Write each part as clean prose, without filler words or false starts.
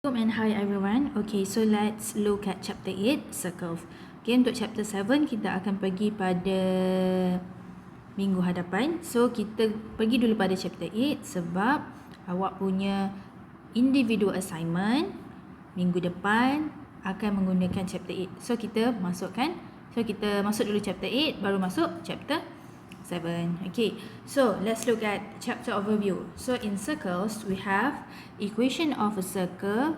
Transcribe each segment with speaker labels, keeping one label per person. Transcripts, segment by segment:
Speaker 1: And hi everyone. Okay, so let's look at chapter 8, circles. Okay, untuk chapter 7 kita akan pergi pada minggu hadapan. So kita pergi dulu pada chapter 8 sebab awak punya individual assignment minggu depan akan menggunakan chapter 8. So kita masuk dulu chapter 8 baru masuk chapter 7. Okay, so let's look at chapter overview. So in circles we have equation of a circle.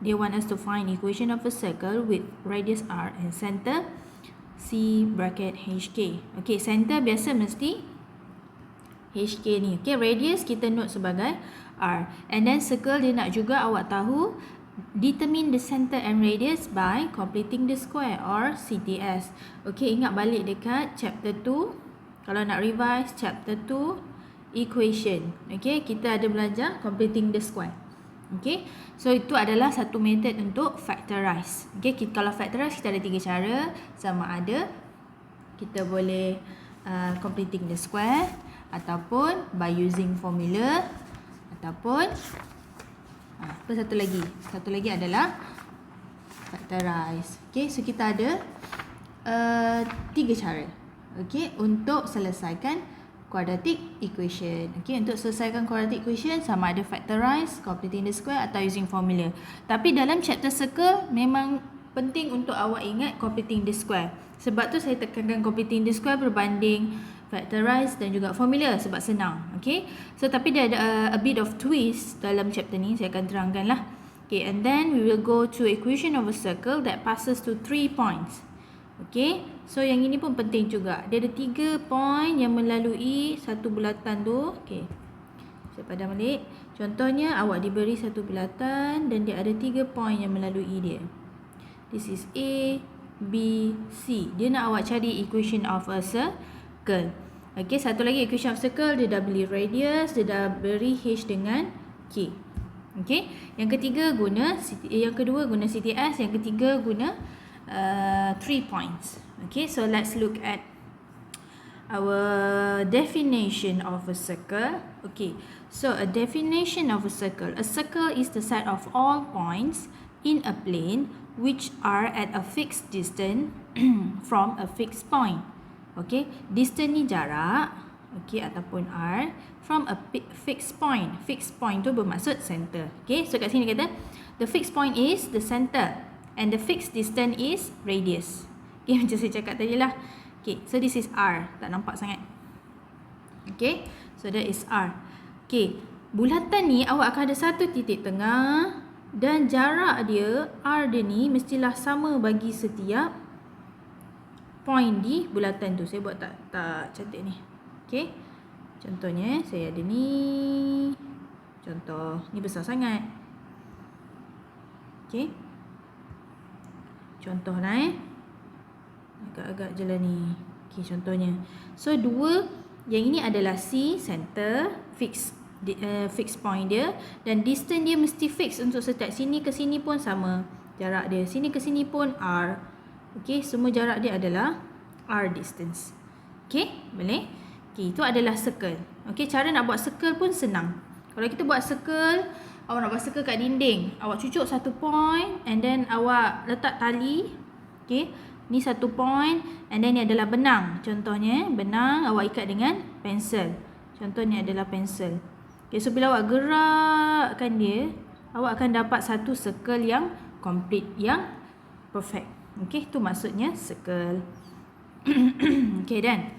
Speaker 1: They want us to find equation of a circle with radius r and center C bracket HK. Okay, center biasa mesti HK ni. Okay, radius kita note sebagai r. And then circle dia nak juga awak tahu determine the center and radius by completing the square or CTS. Okay, ingat balik dekat chapter 2. Kalau nak revise chapter 2 equation. Okay, kita ada belajar completing the square. Okay, so itu adalah satu method untuk factorize. Okay, kalau factorize kita ada 3 cara. Sama ada kita boleh completing the square, ataupun by using formula, ataupun apa satu lagi adalah factorize. Okay, so kita ada 3 cara. Okay, untuk selesaikan quadratic equation. Okay, untuk selesaikan quadratic equation sama ada factorize, completing the square atau using formula. Tapi dalam chapter circle memang penting untuk awak ingat completing the square. Sebab tu saya tekankan completing the square berbanding factorize dan juga formula sebab senang. Okay, so tapi dia ada a bit of twist dalam chapter ni, saya akan terangkan lah. Okay, and then we will go to equation of a circle that passes to 3 points. Okay, so yang ini pun penting juga. Dia ada 3 point yang melalui satu bulatan tu. Okay, saya padam balik. Contohnya awak diberi satu bulatan dan dia ada 3 point yang melalui dia. This is A, B, C. Dia nak awak cari equation of a circle. Okay, satu lagi equation of circle, dia dah beri radius, dia dah beri H dengan K. Okay, yang kedua guna CTS, yang ketiga guna 3 points. Okay, so let's look at our definition of a circle. Okay, so a definition of a circle. A circle is the set of all points in a plane which are at a fixed distance from a fixed point. Okay, distance ni jarak, okay, ataupun r from a fixed point. Fixed point tu bermaksud center. Okay, so kat sini kata the fixed point is the center and the fixed distance is radius. Okay, macam saya cakap tadi lah. Okay, so this is r. Tak nampak sangat. Okay, so that is r. Okay, bulatan ni awak akan ada satu titik tengah dan jarak dia, r dia ni mestilah sama bagi setiap point di bulatan tu. Saya buat tak cantik ni. Okay, contohnya saya ada ni. Contoh, ni besar sangat. Okay, contoh lah agak-agak je lah ni. Okay, contohnya. So, yang ini adalah C, center, fixed point dia. Dan distance dia mesti fix untuk setiap sini ke sini pun sama jarak dia. Sini ke sini pun R. Okay, semua jarak dia adalah R distance. Okay, boleh? Okay, itu adalah circle. Okay, cara nak buat circle pun senang. Kalau kita buat circle, awak nak buat circle kat dinding, awak cucuk satu point and then awak letak tali. Okay, ni satu point and then ni adalah benang. Contohnya benang awak ikat dengan pensel. Contohnya adalah pensel. Okay, so bila awak gerakkan dia, awak akan dapat satu circle yang complete, yang perfect. Okay, itu maksudnya circle. Okay, then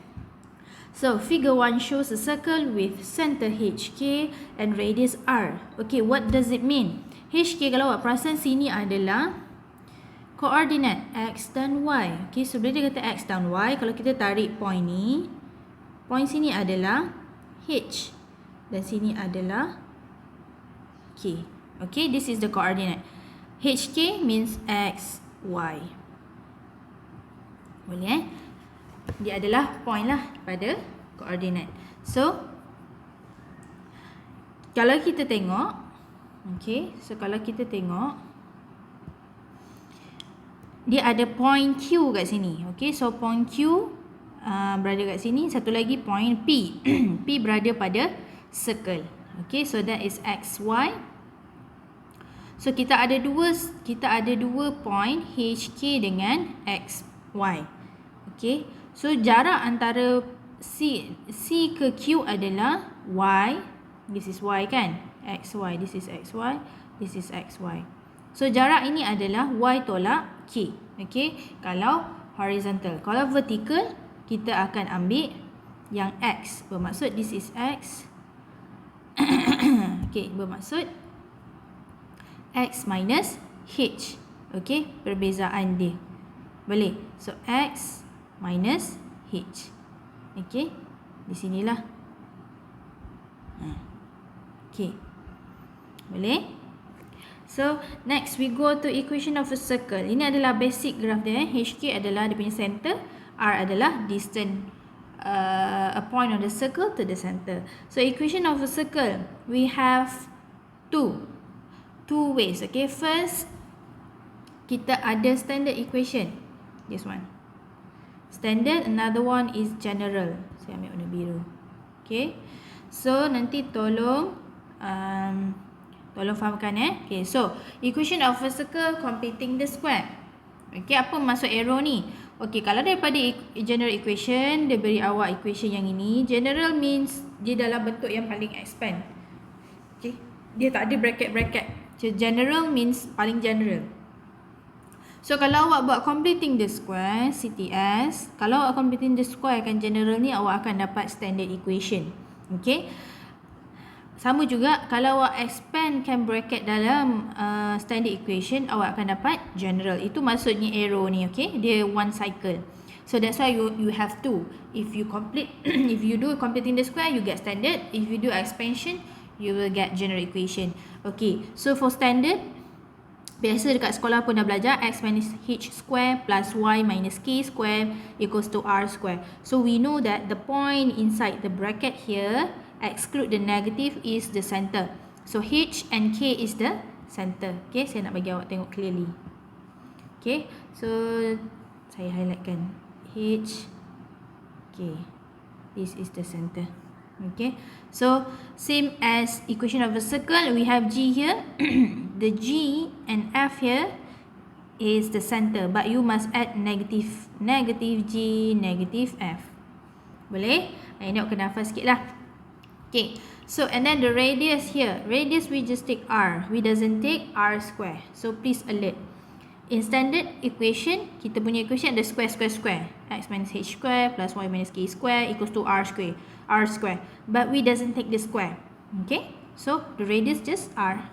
Speaker 1: so figure 1 shows a circle with center HK and radius R. Okay, what does it mean? HK, kalau awak perasan, sini adalah koordinat X dan Y. Okay, so bila dia kata X dan Y, kalau kita tarik point ni, point sini adalah H dan sini adalah K. Okay, this is the coordinate. HK means X, Y. Boleh Dia adalah point lah pada koordinat. So, kalau kita tengok, okay, so kalau kita tengok, dia ada point Q kat sini. Okay, so point Q berada kat sini. Satu lagi point P. P berada pada circle. Okay, so that is X, Y. So kita ada dua point HK dengan XY. Okay. So jarak antara C ke Q adalah Y. This is Y kan? XY. This is XY. This is XY. So jarak ini adalah Y tolak K. Okay. Kalau horizontal. Kalau vertical, kita akan ambil yang X. Bermaksud this is X. Okay. Bermaksud X minus H. Okay. Perbezaan dia. Boleh. So X minus H. Okay. Di sinilah. Okay. Boleh. So next we go to equation of a circle. Ini adalah basic graph dia. HK adalah dia punya center. R adalah distance a point on the circle to the center. So equation of a circle, we have two ways. Okay. First, kita ada standard equation. This one. Standard, another one is general. Saya ambil warna biru. Okay. So nanti tolong fahamkan Okay. So equation of a circle completing the square. Okay. Apa maksud arrow ni? Okay. Kalau daripada general equation, dia beri awak equation yang ini. General means dia dalam bentuk yang paling expand. Okay. Dia tak ada bracket-bracket. So general means paling general. So kalau awak buat completing the square, CTS, kalau awak completing the square kan general ni, awak akan dapat standard equation. Okay. Sama juga kalau awak expand kan bracket dalam standard equation, awak akan dapat general. Itu maksudnya arrow ni. Okay. Dia one cycle. So that's why you have two. If you do completing the square, you get standard. If you do expansion, you will get general equation. Okay. So for standard, biasa dekat sekolah pun dah belajar x minus h square plus y minus k square equals to r square. So we know that the point inside the bracket here, exclude the negative, is the center. So h and k is the center. Okay, saya nak bagi awak tengok clearly. Okay, so saya highlightkan h, k. This is the center. Okay, so same as equation of a circle, we have G here. The G and F here is the center, but you must add negative G, negative F. Boleh? Ini nak kena hafal sikit lah. Okay, so and then the radius here. Radius we just take R. We doesn't take R square. So please alert. In standard equation, kita punya equation ada square. X minus h square plus y minus k square equals to R square. But we doesn't take the square. Okay, so the radius just R.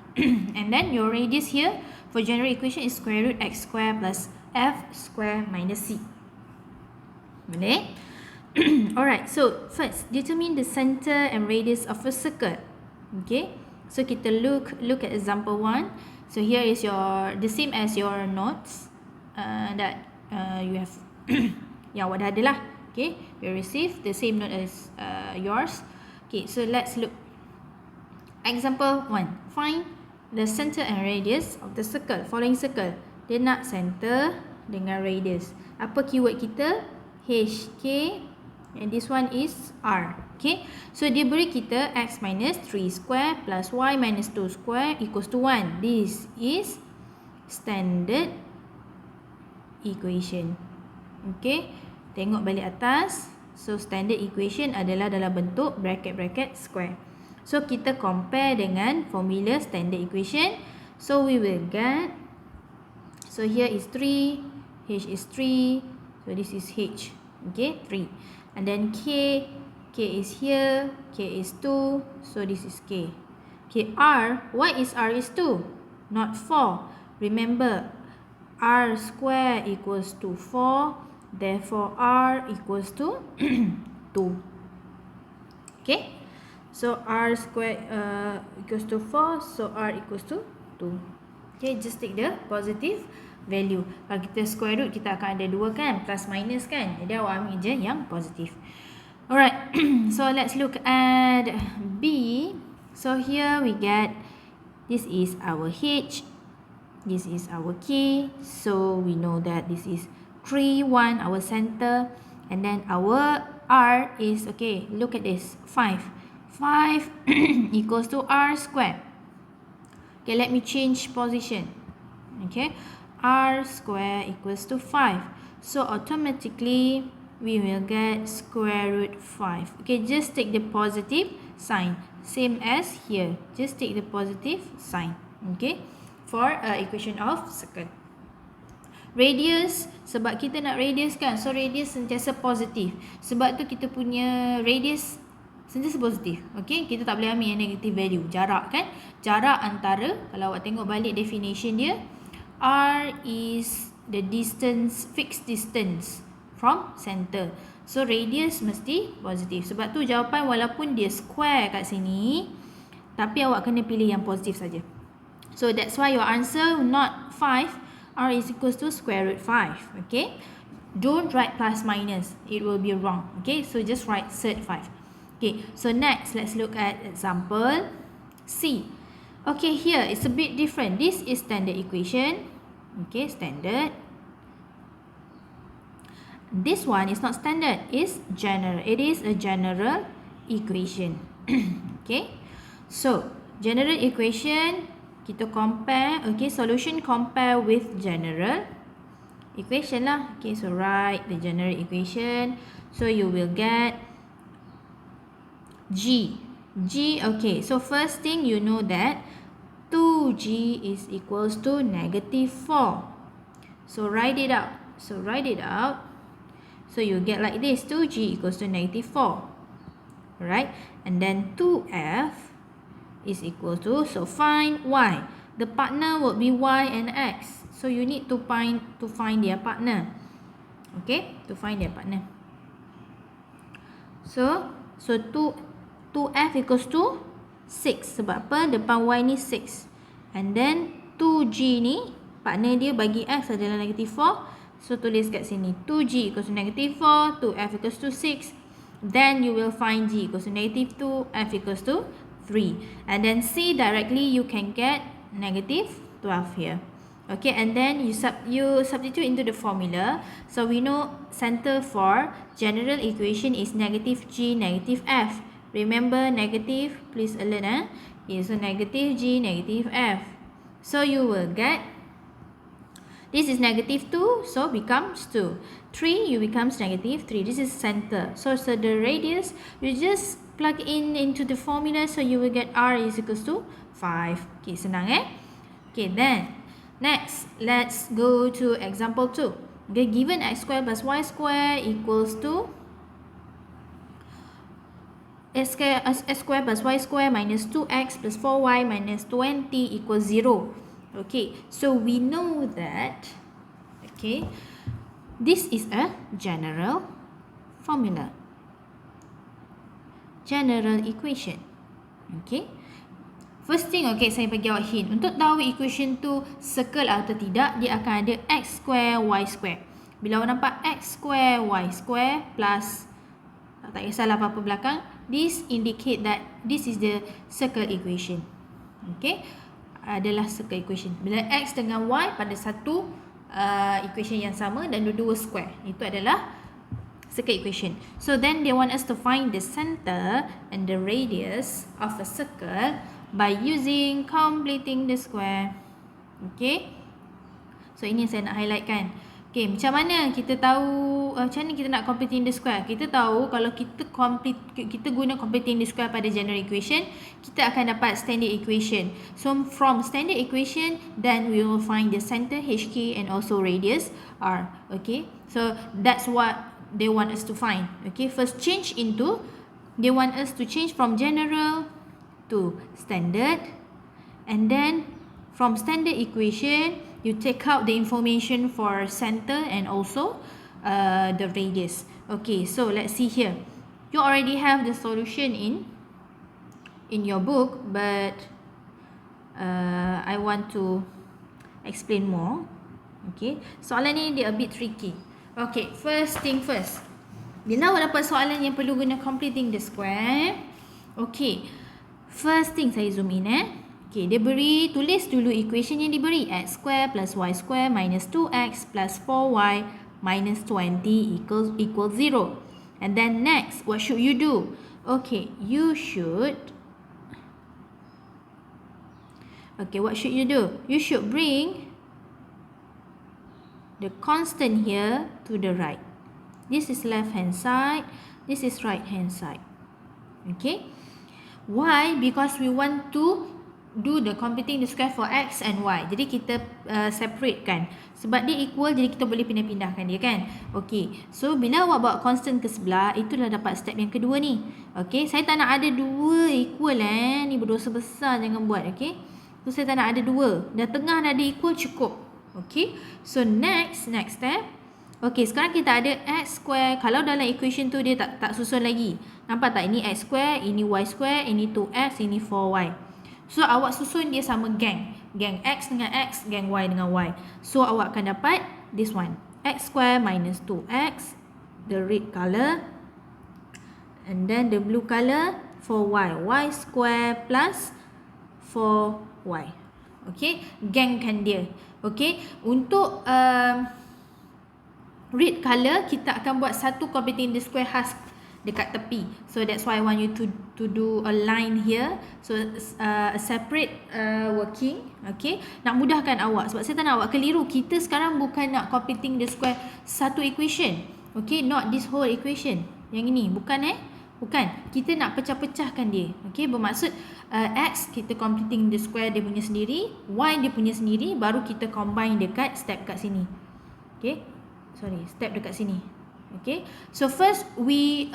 Speaker 1: And then your radius here for general equation is square root x square plus f square minus c. Boleh? Alright, so first determine the center and radius of a circle. Okay, so kita look at example 1. So here is the same as your notes that you have yang awak dah ada lah. Okay, you receive the same note as yours. Okay, so let's look. Example 1. Find the center and radius of the circle. Following circle. Dia nak center dengan radius. Apa keyword kita? H, K, and this one is R. Okay, so dia beri kita x minus 3 square plus y minus 2 square equals to 1. This is standard equation. Okay, tengok balik atas. So standard equation adalah dalam bentuk bracket square. So kita compare dengan formula standard equation. So we will get, so here is 3, H is 3, so this is H. Okay, 3. And then K is here, K is 2, so this is K. Okay, R, why is R is 2? Not 4. Remember, R square equals to 4, therefore R equals to 2. Okay, so R square equals to 4, so R equals to 2. Okay, just take the positive value. Kalau kita square root, kita akan ada 2 kan, plus minus kan. Jadi awak ambil je yang positif. Alright, so let's look at B. So here we get, this is our H, this is our K. So we know that this is 3, 1, our center. And then our R is, okay, look at this, 5. 5 equals to R square. Okay, let me change position. Okay, r square equals to 5. So automatically we will get square root 5. Okay, just take the positive sign. Same as here. Just take the positive sign. Okay, for equation of circle. Radius, sebab kita nak radius kan, so radius sentiasa positif. Sebab tu kita punya radius sentiasa positif. Okay, kita tak boleh ambil yang negative value. Jarak kan, jarak antara, kalau awak tengok balik definition dia, R is the distance, fixed distance from center. So radius mesti positif. Sebab tu jawapan walaupun dia square kat sini, tapi awak kena pilih yang positif saja. So that's why your answer not 5, r is equals to square root 5. Okay, don't write plus minus, it will be wrong. Okay, so just write cert 5. Okay, so next let's look at example C. Okay, here it's a bit different. This is standard equation. Okay, standard. This one is not standard, it's general. It is a general equation. Okay, so general equation, kita compare. Okay, solution compare with general equation lah. Okay, so write the general equation. So you will get G. Okay, so first thing you know that 2G is equals to negative 4. So write it out. So you get like this, 2G equals to negative 4. Alright, and then 2F is equal to, so find Y. The partner would be Y and X. So you need to find their partner. Okay, to find their partner. So 2F equals to 6. Sebab apa? Depan Y ni 6. And then 2G ni, partner dia bagi X adalah negative 4. So tulis kat sini, 2G equals to negative 4, 2F equals to 6. Then you will find G equals to negative 2, F equals to 3. And then C directly you can get negative 12 here. Okay, and then you substitute into the formula. So we know center for general equation is negative G, negative F. Remember negative, please alert. Okay, so negative G, negative F. So you will get, this is negative 2, so becomes 2. 3, you becomes negative 3. This is center. So the radius, you just plug in into the formula, so you will get R is equals to 5. Okay, senang Okay, then next, let's go to example 2. Okay, given x square plus y square equals to x square plus y square minus 2x plus 4y minus 20 equals 0. Okay, so we know that, okay, this is a general formula. General equation. Okay, first thing, okay, saya bagi awak hint. Untuk tahu equation tu circle atau tidak, dia akan ada x square y square. Bila awak nampak x square y square plus, tak kisahlah apa-apa belakang, this indicate that this is the circle equation. Okay, adalah circle equation. Bila x dengan y pada satu equation yang sama dan dua-dua square, itu adalah circle equation. So then they want us to find the center and the radius of a circle by using completing the square. Okay, so ini saya nak highlight kan. Okay, macam mana kita tahu, macam mana kita nak completing the square? Kita tahu kalau kita guna completing the square pada general equation, kita akan dapat standard equation. So from standard equation, then we will find the center HK and also radius R. Okay, so that's what they want us to find. Okay, first they want us to change from general to standard, and then from standard equation you take out the information for center and also the radius. Okay, so let's see here. You already have the solution in your book, but I want to explain more. Okay, soalan ni dia a bit tricky. Okay, first thing first, bila awak dapat soalan yang perlu guna completing the square, okay, first thing saya zoom in okay, dia beri, tulis dulu equation yang diberi, x square plus y square minus 2x plus 4y minus 20 equals 0. And then next, what should you do? Okay, you should Okay, what should you do? You should bring the constant here to the right. This is left hand side. This is right hand side. Okay. Why? Because we want to do the computing the square for x and y. Jadi kita separate kan. Sebab dia equal, jadi kita boleh pindah-pindahkan dia kan. Okay. So bila awak bawa constant ke sebelah, itulah dapat step yang kedua ni. Okay. Saya tak nak ada dua equal Ni berdosa besar, jangan buat. Okay. So saya tak nak ada dua. Dah tengah dah ada equal, cukup. Okay. So next step. Okay, sekarang kita ada x square. Kalau dalam equation tu dia tak susun lagi. Nampak tak? Ini x square, ini y square, ini 2x, ini 4y. So awak susun dia sama gang. Gang x dengan x, gang y dengan y. So awak akan dapat this one. X square minus 2x, the red color. And then the blue color, 4y. Y square plus 4y. Okay, gangkan dia. Okay, untuk red color, kita akan buat satu computing the square khas dekat tepi. So that's why I want you to do a line here. So a separate working. Okay. Nak mudahkan awak. Sebab saya tak nak awak keliru. Kita sekarang bukan nak computing the square satu equation. Okay. Not this whole equation. Yang ini. Bukan Bukan. Kita nak pecah-pecahkan dia. Okay. Bermaksud x kita computing the square dia punya sendiri. Y dia punya sendiri. Baru kita combine dekat step kat sini. Okay. Step dekat sini. Okay. So first we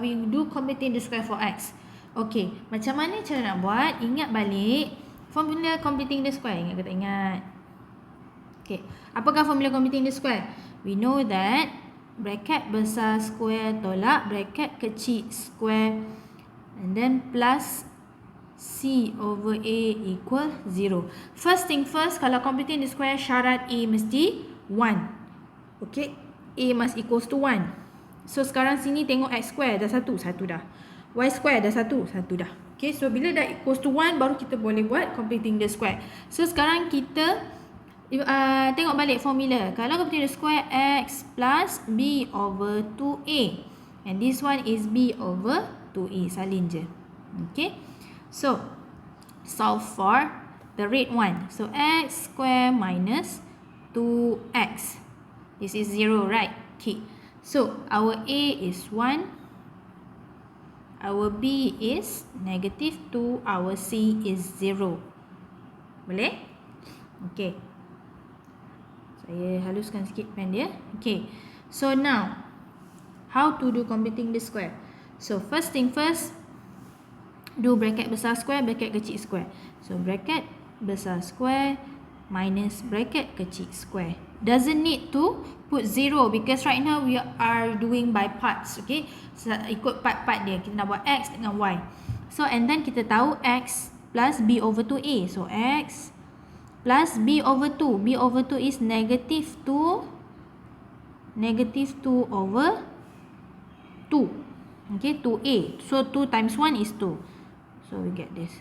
Speaker 1: we do computing the square for x. Okay. Macam mana cara nak buat? Ingat balik formula computing the square. Ingat ke tak ingat? Okay. Apakah formula computing the square? We know that bracket besar square tolak bracket kecil square and then plus C over A equal 0. First thing first, kalau computing the square syarat A mesti 1. Okay, A must equals to 1. So sekarang sini tengok x square dah satu dah. Y square dah satu dah. Okay, so bila dah equals to 1 baru kita boleh buat computing the square. So sekarang kita tengok balik formula. Kalau computing the square, x plus b over 2a. And this one is b over 2a. Salin je. Okay, so solve for the red one. So x square minus 2x. This is 0, right? Okay. So, our A is 1. Our B is negative 2. Our C is 0. Boleh? Okay. Saya haluskan sikit pen dia. Okay. So, now, how to do computing the square? So, first thing first, do bracket besar square, bracket kecil square. So, bracket besar square minus bracket kecil square. Doesn't need to put 0 because right now we are doing by parts. Okay, so, ikut part-part dia. Kita nak buat x dengan y. So and then kita tahu x plus b over 2a. So x plus b over 2. B over 2 is negative 2 over 2. Okay, 2a. So 2 times 1 is 2. So we get this.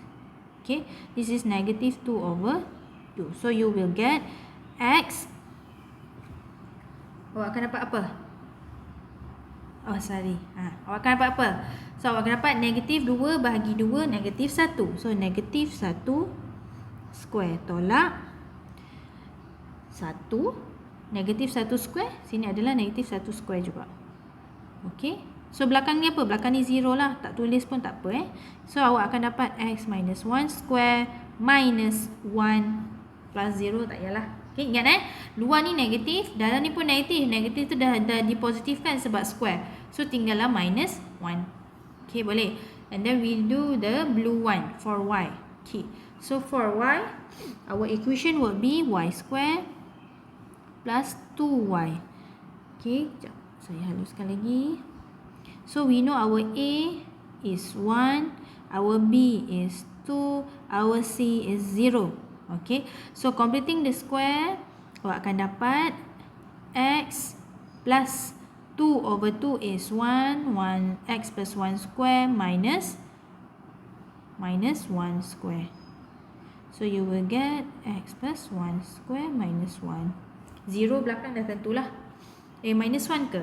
Speaker 1: Okay, this is negative 2 over 2. So you will get x. Awak akan dapat apa? Oh, sorry. Awak akan dapat apa? So, awak akan dapat negatif 2 bahagi 2, negatif 1. So, negatif 1 square tolak 1. Negatif 1 square. Sini adalah negatif 1 square juga. Okay. So, belakang ni apa? Belakang ni 0 lah. Tak tulis pun tak apa. So, awak akan dapat x minus 1 square minus 1 plus 0. Tak payahlah. Okay, ingat luar ni negatif, dalam ni pun negatif. Negatif tu dah dipositifkan sebab square. So tinggallah minus 1. Okay, boleh. And then we do the blue one for y. Okay, so for y, our equation will be y square plus 2y. Okay, sekejap. Saya haluskan lagi. So we know our A is 1, our B is 2, our C is 0. Okay, so completing the square, awak akan dapat x plus 2 over 2 is 1, x plus 1 square minus 1 square. So you will get x plus 1 square minus 1. 0 belakang dah tentulah. Minus 1 ke?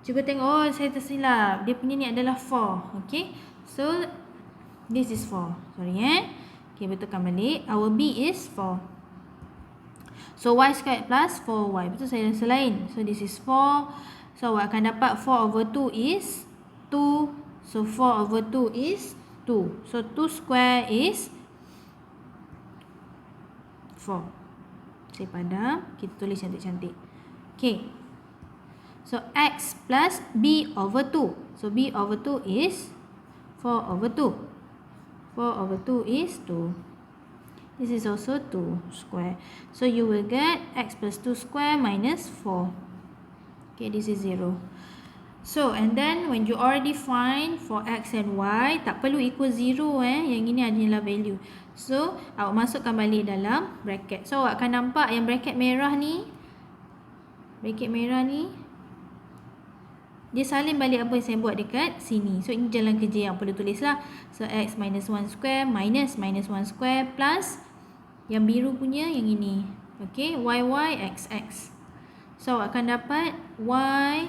Speaker 1: Cuba tengok, oh saya tersilap. Dia punya ni adalah 4. Okay. So, this is 4. Sorry Okay, betulkan balik. Our B is 4. So, y squared plus 4y. Betul saya rasa lain. So, this is 4. So, awak akan dapat 4 over 2 is 2. So, 4 over 2 is 2. So, 2 square is 4. Saya padam. Kita tulis cantik-cantik. Okay. So, x plus b over 2. So, b over 2 is 4 over 2. 4 over 2 is 2. This is also 2 square. So, you will get x plus 2 square minus 4. Okay, this is 0. So, and then when you already find for x and y, tak perlu equal 0 Yang ini adalah value. So, awak masukkan balik dalam bracket. So, awak akan nampak yang bracket merah ni. Bracket merah ni. Dia salin balik apa yang saya buat dekat sini. So, ini jalan kerja yang perlu tulis lah. So, x minus 1 square minus 1 square plus yang biru punya yang ini. Okay, y, x, x. So, akan dapat y.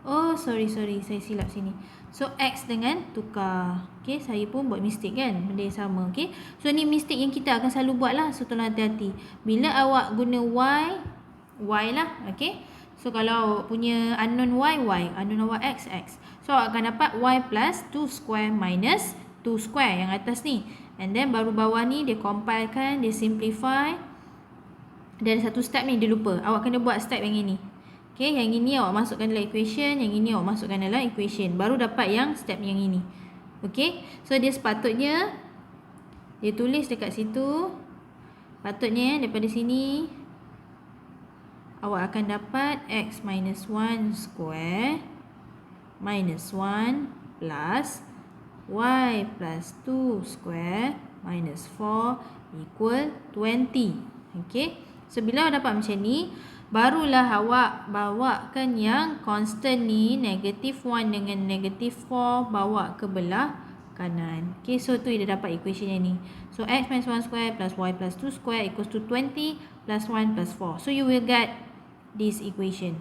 Speaker 1: Oh, sorry. Saya silap sini. So, x dengan tukar. Okay, saya pun buat mistake kan. Benda yang sama. Okay. So, ni mistake yang kita akan selalu buat lah. So, tolong hati-hati. Bila awak guna y lah. Okay. So, kalau punya unknown y, unknown awak x, x. So, awak akan dapat y plus 2 square minus 2 square yang atas ni. And then, baru bawah ni, dia compilekan, dia simplify. Dan satu step ni, dia lupa. Awak kena buat step yang ini. Okay, yang ini awak masukkan dalam equation. Yang ini awak masukkan dalam equation. Baru dapat yang step yang ini. Okay, so dia sepatutnya, dia tulis dekat situ. Patutnya, daripada sini, awak akan dapat x minus 1 square minus 1 plus y plus 2 square minus 4 equal 20. Okay. So, bila awak dapat macam ni, barulah awak bawakan yang constant ni, negative 1 dengan negative 4, bawa ke belah kanan. Okay. So, tu dia dapat equation yang ni. So, x minus 1 square plus y plus 2 square equals to 20 plus 1 plus 4. So, you will get this equation.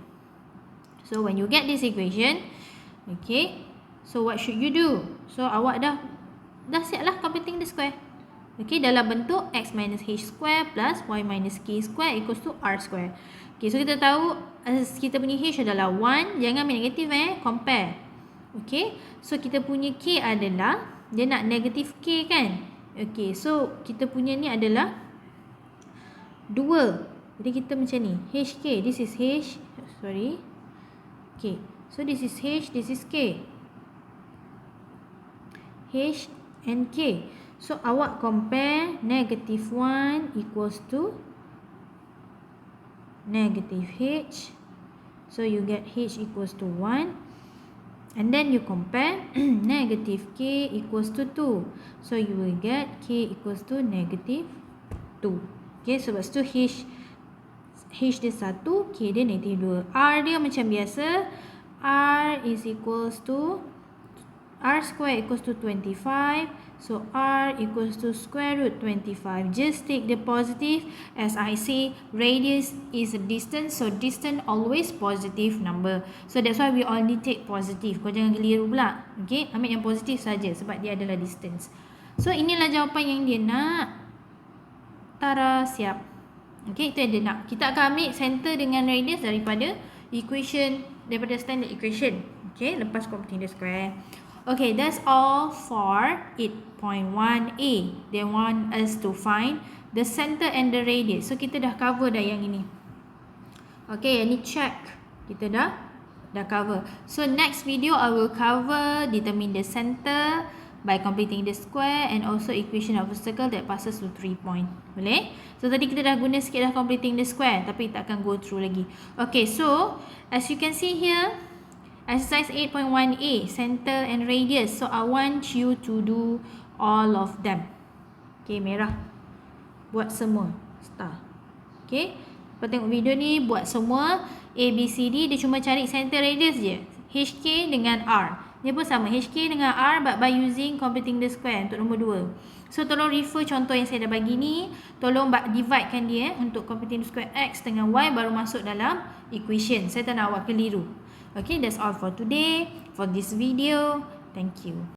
Speaker 1: So, when you get this equation, okay, so what should you do? So, awak dah siap lah completing the square. Okay, dalam bentuk x minus h square plus y minus k square equals to r square. Okay, so kita tahu kita punya h adalah 1. Jangan ambil negatif compare. Okay, so kita punya k adalah, dia nak negatif k kan. Okay, so kita punya ni adalah 2. Jadi kita macam ni, HK, this is H, sorry. Okay, so this is H, this is K. H and K. So, awak compare negative 1 equals to negative H. So, you get H equals to 1. And then you compare negative K equals to 2. So, you will get K equals to negative 2. Okay, so lepas tu H dia 1, K dia negative 2. R dia macam biasa. R is equals to, R square equals to 25. So, R equals to square root 25. Just take the positive. As I say, radius is a distance. So, distance always positive number. So, that's why we only take positive. Kau jangan keliru pula. Okay, ambil yang positif saja sebab dia adalah distance. So, inilah jawapan yang dia nak. Tara, siap. Okay, itu yang dia nak. Kita akan ambil center dengan radius daripada standard equation. Okay, lepas computing the square. Okay, that's all for 8.1a. They want us to find the center and the radius. So, kita dah cover dah yang ini. Okay, yang ni check. Kita dah cover. So, next video I will cover determine the center by completing the square and also equation of a circle that passes to 3 point. Boleh? So, tadi kita dah guna sikit dah completing the square. Tapi tak akan go through lagi. Okay, so, as you can see here, exercise 8.1a, center and radius. So, I want you to do all of them. Okay, merah. Buat semua. Star. Okay. Lepas tengok video ni, buat semua. A, B, C, D. Dia cuma cari center radius je. HK dengan R. Dia pun sama. HK dengan R but by using completing the square untuk nombor 2. So, tolong refer contoh yang saya dah bagi ni. Tolong dividekan dia untuk completing the square X dengan Y baru masuk dalam equation. Saya tak nak awak keliru. Okay, that's all for today, for this video. Thank you.